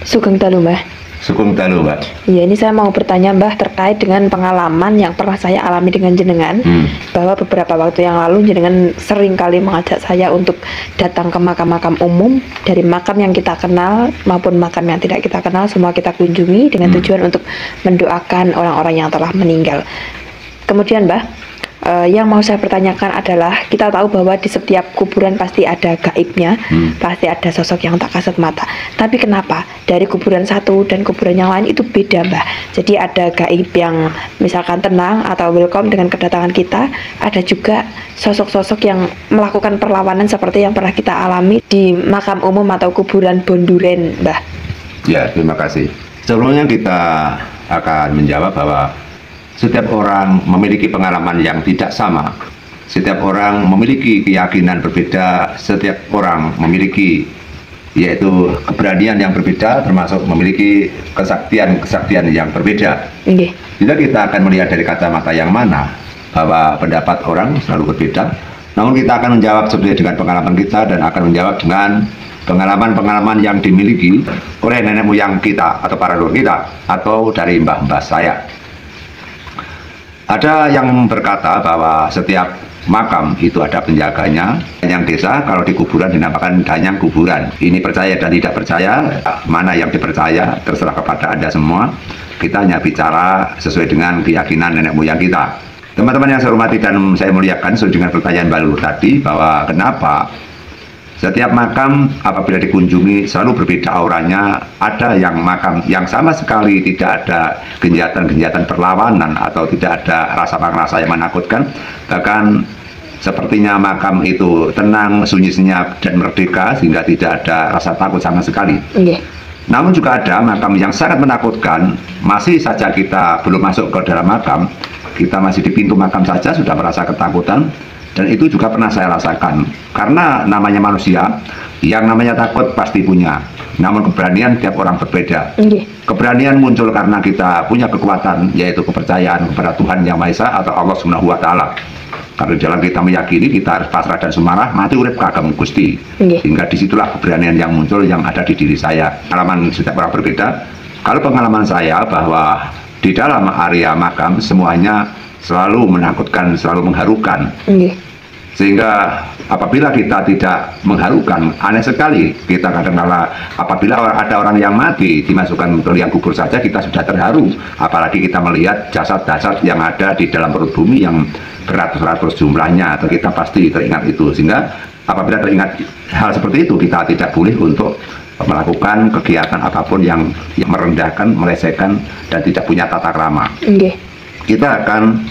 Sugeng Dalu, Mbah. Sugeng Dalu, Mbak. Ya, ini saya mau bertanya, Mbah, terkait dengan pengalaman yang pernah saya alami dengan jenengan, bahwa beberapa waktu yang lalu jenengan sering kali mengajak saya untuk datang ke makam-makam umum, dari makam yang kita kenal maupun makam yang tidak kita kenal, semua kita kunjungi dengan tujuan untuk mendoakan orang-orang yang telah meninggal. Kemudian, Mbah, yang mau saya pertanyakan adalah, kita tahu bahwa di setiap kuburan pasti ada gaibnya, pasti ada sosok yang tak kasat mata. Tapi kenapa dari kuburan satu dan kuburan yang lain itu beda, Mbah? Jadi ada gaib yang misalkan tenang atau welcome dengan kedatangan kita, ada juga sosok-sosok yang melakukan perlawanan seperti yang pernah kita alami di makam umum atau kuburan Bonduren, Mbah. Ya, terima kasih. Sebelumnya kita akan menjawab bahwa setiap orang memiliki pengalaman yang tidak sama. Setiap orang memiliki keyakinan berbeda. Setiap orang memiliki yaitu keberanian yang berbeda, termasuk memiliki kesaktian yang berbeda. Bila kita akan melihat dari kacamata yang mana, bahwa pendapat orang selalu berbeda, namun kita akan menjawab sesuai dengan pengalaman kita dan akan menjawab dengan pengalaman-pengalaman yang dimiliki oleh nenek moyang kita atau para leluhur kita atau dari mbah-mbah saya. Ada yang berkata bahwa setiap makam itu ada penjaganya. Yang desa kalau di kuburan dinamakan danyang kuburan. Ini percaya dan tidak percaya, mana yang dipercaya terserah kepada Anda semua. Kita hanya bicara sesuai dengan keyakinan nenek moyang kita. Teman-teman yang saya hormati dan saya muliakan, sesuai dengan pertanyaan baru tadi, bahwa kenapa setiap makam apabila dikunjungi selalu berbeda auranya. Ada yang makam yang sama sekali tidak ada genjatan-genjatan perlawanan atau tidak ada rasa yang menakutkan. Bahkan sepertinya makam itu tenang, sunyi senyap dan merdeka sehingga tidak ada rasa takut sama sekali. Namun juga ada makam yang sangat menakutkan. Masih saja kita belum masuk ke dalam makam, kita masih di pintu makam saja sudah merasa ketakutan. Dan itu juga pernah saya rasakan. Karena namanya manusia, yang namanya takut pasti punya. Namun keberanian tiap orang berbeda. Keberanian muncul karena kita punya kekuatan, yaitu kepercayaan kepada Tuhan Yang Maha Esa atau Allah Subhanahu wa Ta'ala. Karena dalam kita meyakini kita harus pasrah dan sumarah, mati urip kagem Gusti. Sehingga disitulah keberanian yang muncul yang ada di diri saya. Pengalaman setiap orang berbeda. Kalau pengalaman saya bahwa di dalam area makam semuanya selalu menakutkan, selalu mengharukan. Sehingga apabila kita tidak mengharukan, aneh sekali. Kita kadang-kala apabila ada orang yang mati dimasukkan ke liang kubur saja kita sudah terharu. Apalagi kita melihat jasad-jasad yang ada di dalam perut bumi yang beratus-ratus jumlahnya, atau kita pasti teringat itu. Sehingga apabila teringat hal seperti itu, kita tidak boleh untuk melakukan kegiatan apapun yang merendahkan, melecehkan, dan tidak punya tata krama. Kita akan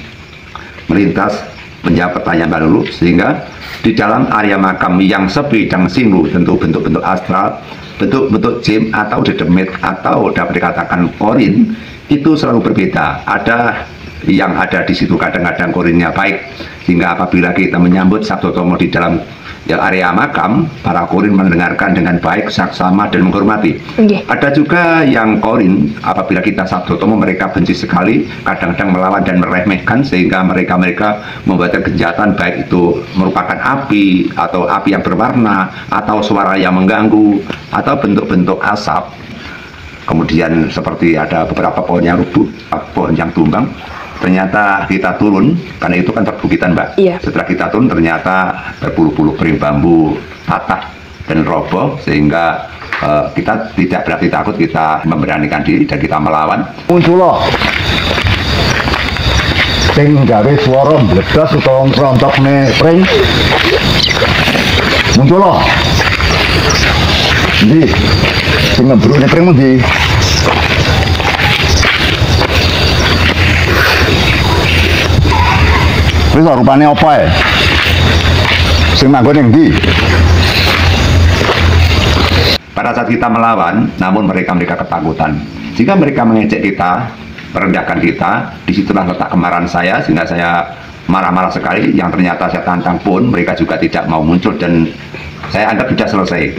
melintas menjawab pertanyaan dulu, sehingga di dalam area makam yang sepi dan singgu, tentu bentuk-bentuk astral, bentuk-bentuk jin atau dedemit atau dapat dikatakan korin itu selalu berbeda. Ada yang ada di situ kadang-kadang korinnya baik, sehingga apabila kita menyambut Sabto Tomo di dalam area makam, para korin mendengarkan dengan baik, saksama dan menghormati. Ada juga yang korin apabila kita Sabto Tomo mereka benci sekali, kadang-kadang melawan dan meremehkan, sehingga mereka membuat kejahatan, baik itu merupakan api atau api yang berwarna atau suara yang mengganggu atau bentuk-bentuk asap. Kemudian seperti ada beberapa pohon yang rubuh, pohon yang tumbang. Ternyata kita turun, karena itu kan perbukitan, Mbak. Setelah kita turun ternyata berpuluh-puluh pering bambu patah dan roboh, sehingga kita tidak berarti takut, kita memberanikan diri dan kita melawan. Muncul sing gawe swara mbledas utawa ngrontokne pring. Muncul ndi sing ngebrune pring ndi? Wis rupane apa ya? Sing manggon ning ndi? Pada saat kita melawan, namun mereka ketakutan. Jika mereka mengejek kita, merendahkan kita, disitulah letak kemarahan saya, sehingga saya marah-marah sekali. Yang ternyata saya tantang pun mereka juga tidak mau muncul dan saya anggap sudah selesai.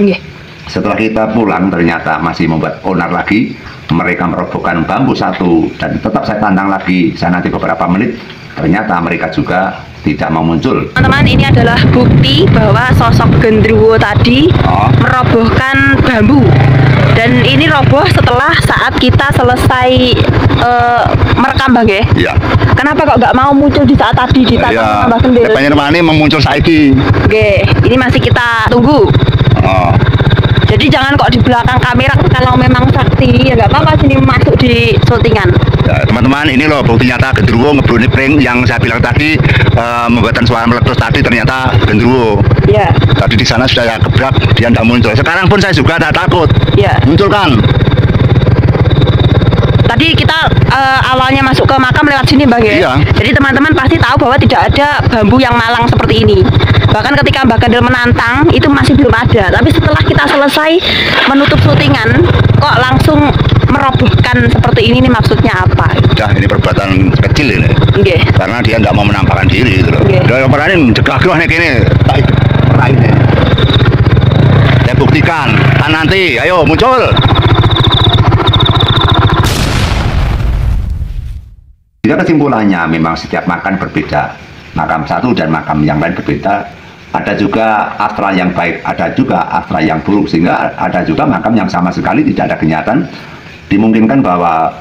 Setelah kita pulang ternyata masih membuat onar lagi. Mereka merobohkan bambu satu dan tetap saya tantang lagi. Saya nanti beberapa menit, ternyata mereka juga tidak mau muncul. Teman-teman, ini adalah bukti bahwa sosok Gendruwo tadi merobohkan bambu, dan ini roboh setelah saat kita selesai merekam Bang ya? Iya. Kenapa kok nggak mau muncul di saat tadi di saat Mbah Kendil? Pengen mana memuncul saiki. Oke, ini masih kita tunggu. Oh. Jadi jangan kok di belakang kamera kalau memang sakti ya nggak apa-apa sini masuk di syutingan. Ya, teman-teman, ini loh bukti nyata genderuwo ngebruni pring yang saya bilang tadi membuatkan suara meletus tadi ternyata genderuwo. Iya. Tadi di sana sudah saya gebrak, dia tidak muncul. Sekarang pun saya juga tak takut. Iya. Muncul kan? Tadi kita awalnya masuk ke makam lewat sini Bang ya? Iya. Jadi teman-teman pasti tahu bahwa tidak ada bambu yang malang seperti ini. Bahkan ketika Mbah Kendil menantang itu masih belum ada. Tapi setelah kita selesai menutup syutingan, kok langsung merobohkan seperti ini maksudnya apa? Udah, ini perbuatan kecil ini. Oke. Karena dia nggak mau menampakkan diri gitu loh. Nggih. Dia berani cegah nih gini. Ini. Saya buktikan. Kan nanti, ayo muncul. Jika kesimpulannya memang setiap makam berbeda, makam satu dan makam yang lain berbeda, ada juga astral yang baik, ada juga astral yang buruk, sehingga ada juga makam yang sama sekali tidak ada kenyataan. Dimungkinkan bahwa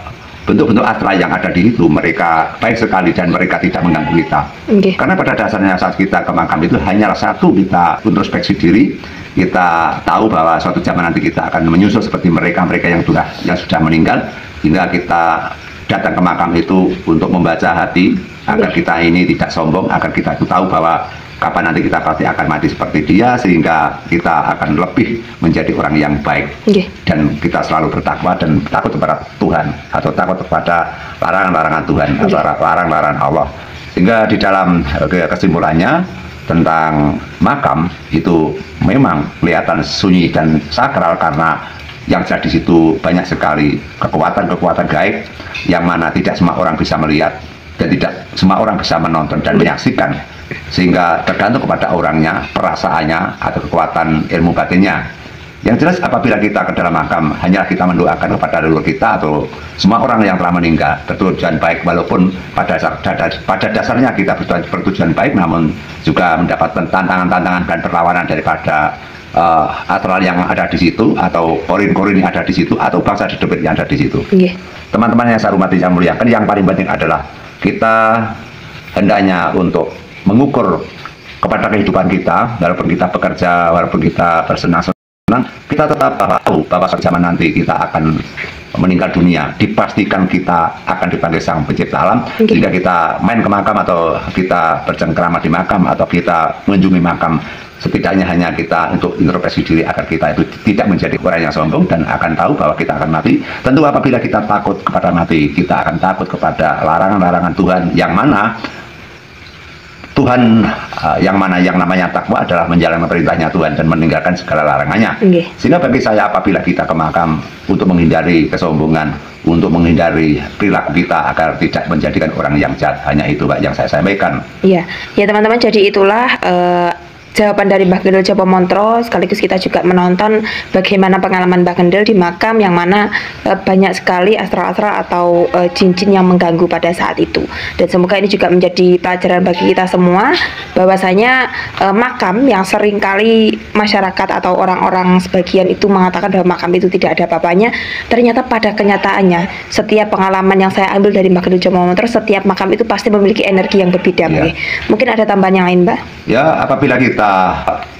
bentuk-bentuk astral yang ada di situ mereka baik sekali dan mereka tidak mengganggu kita. Okay. Karena pada dasarnya saat kita ke makam itu hanyalah satu, kita introspeksi diri, kita tahu bahwa suatu zaman nanti kita akan menyusul seperti mereka-mereka yang sudah meninggal, hingga kita datang ke makam itu untuk membaca hati agar kita ini tidak sombong, agar kita itu tahu bahwa kapan nanti kita pasti akan mati seperti dia, sehingga kita akan lebih menjadi orang yang baik. Dan kita selalu bertakwa dan takut kepada Tuhan, atau takut kepada larangan-larangan Tuhan, atau larangan-larangan Allah. Sehingga di dalam kesimpulannya tentang makam itu memang kelihatan sunyi dan sakral, karena yang ada di situ banyak sekali kekuatan-kekuatan gaib yang mana tidak semua orang bisa melihat dan tidak semua orang bisa menonton dan menyaksikan, sehingga tergantung kepada orangnya, perasaannya atau kekuatan ilmu batinnya. Yang jelas apabila kita ke dalam makam hanyalah kita mendoakan kepada leluhur kita atau semua orang yang telah meninggal bertujuan baik, walaupun pada dasarnya kita bertujuan baik, namun juga mendapatkan tantangan-tantangan dan perlawanan daripada astral yang ada di situ, atau korin-korin yang ada di situ, atau bangsa dedebit yang ada di situ. Teman-teman yang saya hormati, saya muliakan, yang paling penting adalah kita hendaknya untuk mengukur kepada kehidupan kita, walaupun kita bekerja, walaupun kita bersenang-senang, kita tetap tahu bahwa suatu zaman nanti kita akan meninggal dunia. Dipastikan kita akan dipanggil Sang Pencipta Alam. Jika kita main ke makam, atau kita bercengkrama di makam, atau kita mengunjungi makam, setidaknya hanya kita untuk introspeksi diri agar kita itu tidak menjadi orang yang sombong dan akan tahu bahwa kita akan mati. Tentu apabila kita takut kepada mati, kita akan takut kepada larangan-larangan Tuhan, yang mana Tuhan yang namanya takwa adalah menjalankan perintahnya Tuhan dan meninggalkan segala larangannya. Sehingga bagi saya, apabila kita ke makam untuk menghindari kesombongan, untuk menghindari perilaku kita agar tidak menjadikan orang yang jahat, hanya itu Pak yang saya sampaikan. Iya, ya teman-teman, jadi itulah jawaban dari Mbah Kendil Jopo Montro. Sekaligus kita juga menonton bagaimana pengalaman Mbah Kendil di makam, yang mana banyak sekali astral-astral atau jin-jin yang mengganggu pada saat itu. Dan semoga ini juga menjadi pelajaran bagi kita semua, bahwasanya makam yang sering kali masyarakat atau orang-orang sebagian itu mengatakan bahwa makam itu tidak ada apa-apanya, ternyata pada kenyataannya setiap pengalaman yang saya ambil dari Mbah Kendil Jopo Montro, setiap makam itu pasti memiliki energi yang berbeda. Mungkin ada tambahan yang lain, Mbak? Ya, apabila kita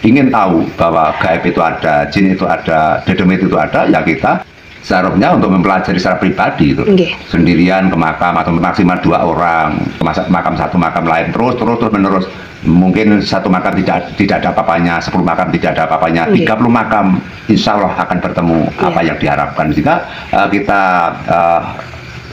ingin tahu bahwa gaib itu ada, jin itu ada, dedemit itu ada, ya kita seharusnya untuk mempelajari secara pribadi itu. Sendirian ke makam, atau maksimal 2 orang ke makam satu, makam lain, terus menerus. Mungkin satu makam tidak ada apa-apanya, 10 makam tidak ada apa-apanya, 30 makam insya Allah akan bertemu apa yang diharapkan. Jika kita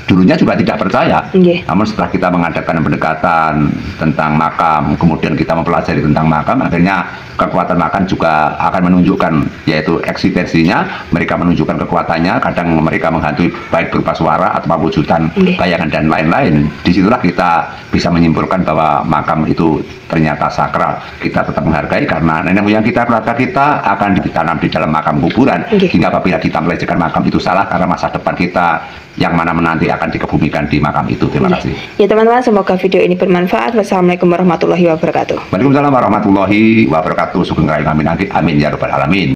dulunya juga tidak percaya, namun setelah kita mengadakan pendekatan tentang makam, kemudian kita mempelajari tentang makam, akhirnya kekuatan makam juga akan menunjukkan, yaitu eksistensinya, mereka menunjukkan kekuatannya, kadang mereka menghantui baik berupa suara atau wujudan, bayangan dan lain-lain. Disitulah kita bisa menyimpulkan bahwa makam itu ternyata sakral. Kita tetap menghargai karena nenek moyang kita, keluarga kita akan ditanam di dalam makam kuburan, hingga apabila kita melecehkan makam itu salah, karena masa depan kita yang mana menanti akan dikebumikan di makam itu. Terima kasih. Ya teman-teman, semoga video ini bermanfaat. Wassalamualaikum warahmatullahi wabarakatuh. Waalaikumsalam warahmatullahi wabarakatuh. Sugeng Rayu, amin ya rabbal alamin.